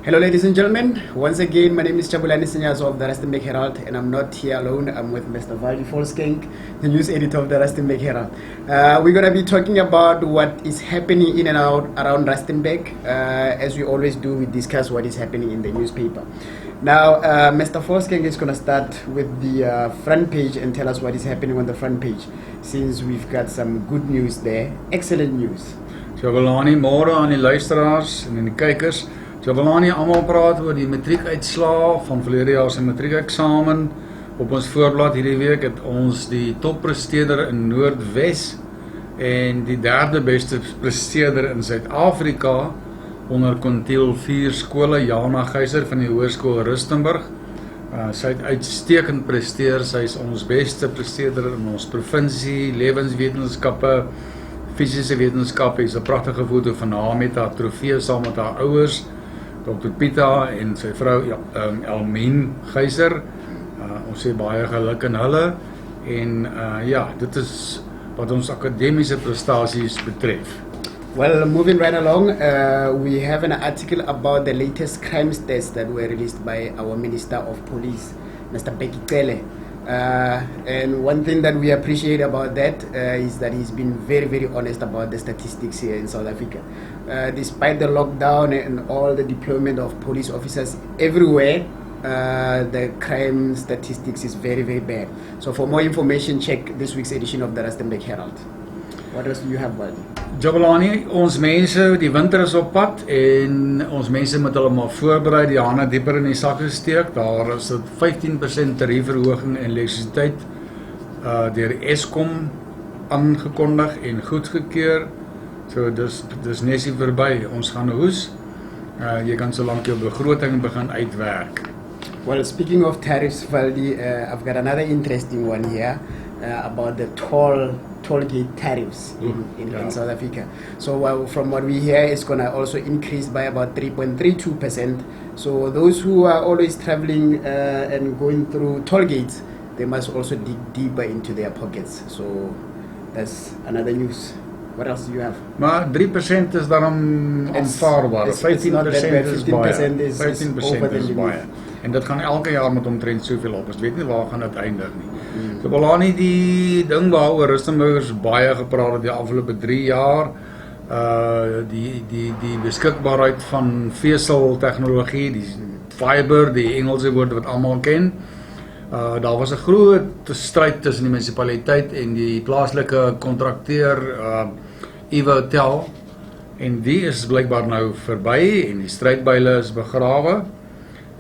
Hello ladies and gentlemen, once again my name is Chabulani Sinyazo of the Rustenburg Herald, and I'm not here alone. I'm with Mr. Valdi Volskenk, the news editor of the Rustenburg Herald. We're going to be talking about what is happening in and out around Rustenburg. As we always do, we discuss what is happening in the newspaper. Now Mr. Volskenk is going to start with the front page and tell us what is happening on the front page, since we've got some good news there, excellent news. Chabulani, môre aan die luisteraars en die kykers. Chabulani, almal praat oor die matriekuitslae van verlede jaar se matriekeksamen. Op ons voorblad hierdie week het ons die toppresteerder in Noordwes en die derde beste presteerder in Suid-Afrika onder kwintiel 4 skole, Jana Geyser van die Hoërskool Rustenburg. Sy het uitstekend presteer. Sy is ons beste presteerder in ons provinsie, lewenswetenskappe, fisiese wetenskappe. Is 'n pragtige foto van haar met haar trofee saam met haar ouers, Dr. Pita en sy vrou Elmien Geyser. Ons sê baie geluk aan hulle en ja, dit is wat ons akademiese prestasies betref. Well, moving right along, we have an article about the latest crime stats that were released by our Minister of Police, Mr. Becky Cele. And one thing that we appreciate about that is that he's been very, very honest about the statistics here in South Africa. Despite the lockdown and all the deployment of police officers everywhere, the crime statistics is very, very bad. So for more information, check this week's edition of the Rustenburg Herald. What else do you have, Waldi? Jabulani, ons mense, die winter is op pad en ons mense moet hulle maar voorberei, die hande dieper in die sakke steek. Daar is 'n 15% tariefverhoging in elektrisiteit deur Eskom aangekondig en goedgekeur. So dis nesie verby. Ons gaan hoes. Jy kan solank jou begroting begin uitwerk. Well, speaking of tariffs, Valdi, I've got another interesting one here about the toll gate tariffs in South Africa. So from what we hear, it's going to also increase by about 3.32%. So those who are always traveling and going through toll gates, they must also dig deeper into their pockets. So that's another news. What else do you have? Maar 3% is daarom aanvaarbaar. 15% is baie. 15% is baie. En dit gaan elke jaar met omtrent soveel op. Ons weet nie waar gaan dit eindig nie. So Bolani, die ding waaroor Rustenburgers baie gepraat het die afgelope 3 jaar, die beskikbaarheid van veseltegnologie, die fiber, die Engelse woord wat almal ken. Daar was 'n groot stryd tussen die munisipaliteit en die plaaslike kontrakteur Hotel, en die is blykbaar nou verby en die strydbyle is begrawe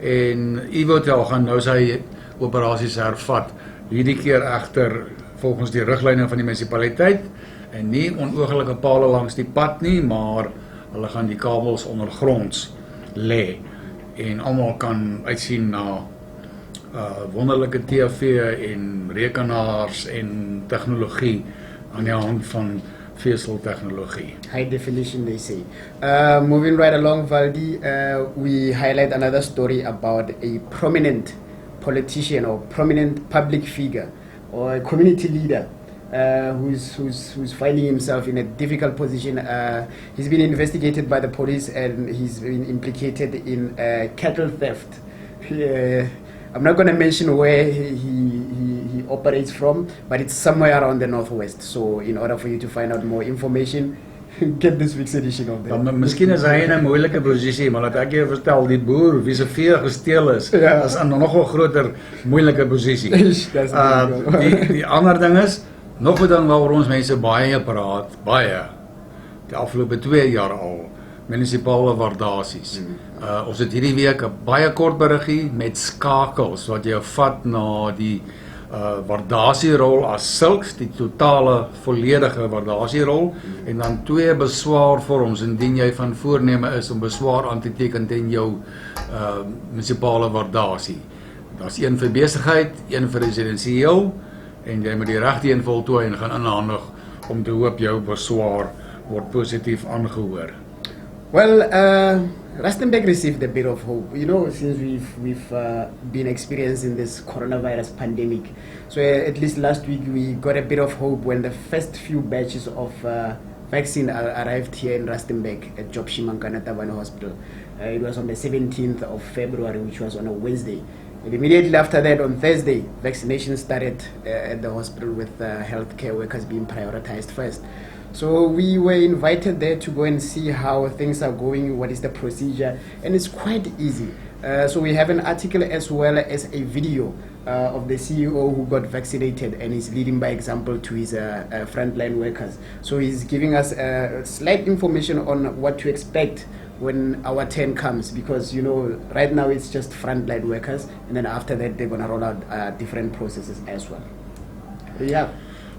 en Hotel gaan nou sy operasies hervat. Hierdie keer egter volgens die riglyne van die munisipaliteit en nie onooglike pale langs die pad nie, maar hulle gaan die kabels ondergronds lê en almal kan uitsien na wonderlike TV en rekenaars en tegnologie aan die hand van veseltegnologie. High definition, they say. Moving right along, Valdi, we highlight another story about a prominent politician or prominent public figure or a community leader who's finding himself in a difficult position. He's been investigated by the police and he's been implicated in cattle theft. I'm not going to mention where he operates from, but it's somewhere around the northwest. So in order for you to find out more information, get this week's edition of that. Miskien is hy in 'n moeilike posisie, maar laat ek jou vertel, die boer wie se vee gesteel is, is in 'n nogal groter moeilike posisie. Die ander ding is, nog 'n ding waaroor ons mense baie praat, die afgelope 2 jaar al, munisipale waardasies. Ons het hierdie week 'n baie kort beriggie met skakels wat jou vat na die waardasierol as sulks, die totale volledige waardasierol, en dan 2 beswaarvorms indien jy van voorneme is om beswaar aan te teken teen jou munisipale waardasie. Daar's een vir besigheid, een vir residensieel, en jy moet die regte een voltooi en gaan inhandig om te hoop jou beswaar word positief aangehoor. Well, Rustenburg received a bit of hope, you know, since we've been experiencing this coronavirus pandemic. So at least last week we got a bit of hope when the first few batches of vaccine arrived here in Rustenburg at Job Shimankana Hospital. It was on the 17th of February, which was on a Wednesday. And immediately after that, on Thursday, vaccination started at the hospital with healthcare workers being prioritized first. So we were invited there to go and see how things are going, what is the procedure, and it's quite easy. So we have an article as well as a video of the CEO who got vaccinated and is leading by example to his frontline workers. So he's giving us slight information on what to expect when our turn comes, because right now it's just frontline workers, and then after that they're going to roll out different processes as well. Yeah.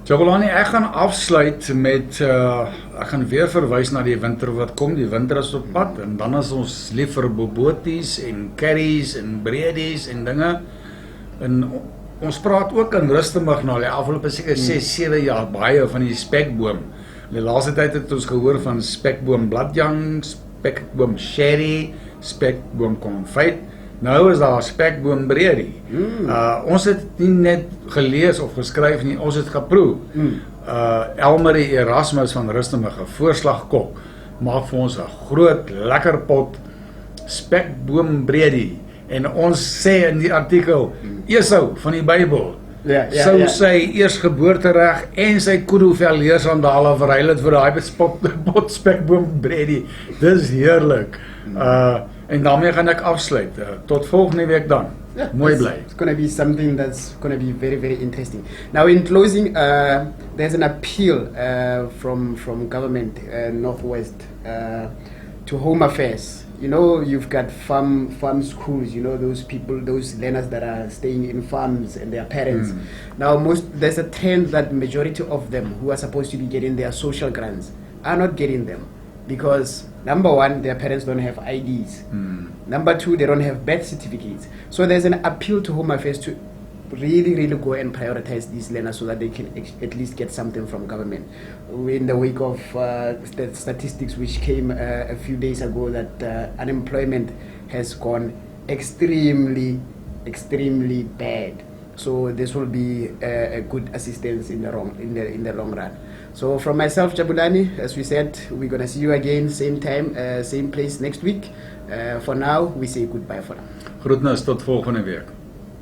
Jabulani, ek gaan afsluit met ek gaan weer verwys na die winter wat kom. Die winter is op pad en dan is ons lief vir boboties en curries en breedies en dinge. En ons praat ook in Rustenburg na die afgelope seker 6-7 jaar baie van die spekboom. In die laaste tyd het ons gehoor van spekboom bladjang, spekboom sherry, spekboom konfyt. Nou is daar spekboom breedie. Ons het nie net gelees of geskryf nie, ons het geproe. Elmarie Erasmus van Rustenburg, 'n voorslagkok, maak vir ons 'n groot lekker pot spekboom breedie. En ons sê in die artikel, Esau van die Bybel sou sy eersgeboortereg en sy kuduvelleersandale verruil het vir daai pot spekboom breedie. Dis heerlik. En daarmee gaan ek afsluit. Tot volgende week dan. Mooi bly. It's going to be something that's going to be very, very interesting. Now, in closing, there's an appeal from government, Northwest, to Home Affairs. You've got farm schools, those people, those learners that are staying in farms and their parents. Now, there's a trend that majority of them who are supposed to be getting their social grants are not getting them. Because number one, their parents don't have IDs. Number two, they don't have birth certificates. So there's an appeal to Home Affairs to really, really go and prioritize these learners so that they can at least get something from government. In the wake of the statistics which came a few days ago that unemployment has gone extremely, extremely bad. So this will be a good assistance in the long run. So from myself, Jabulani, as we said, we're going to see you again, same time, same place next week. For now, we say goodbye for now. Groetnis tot volgende week.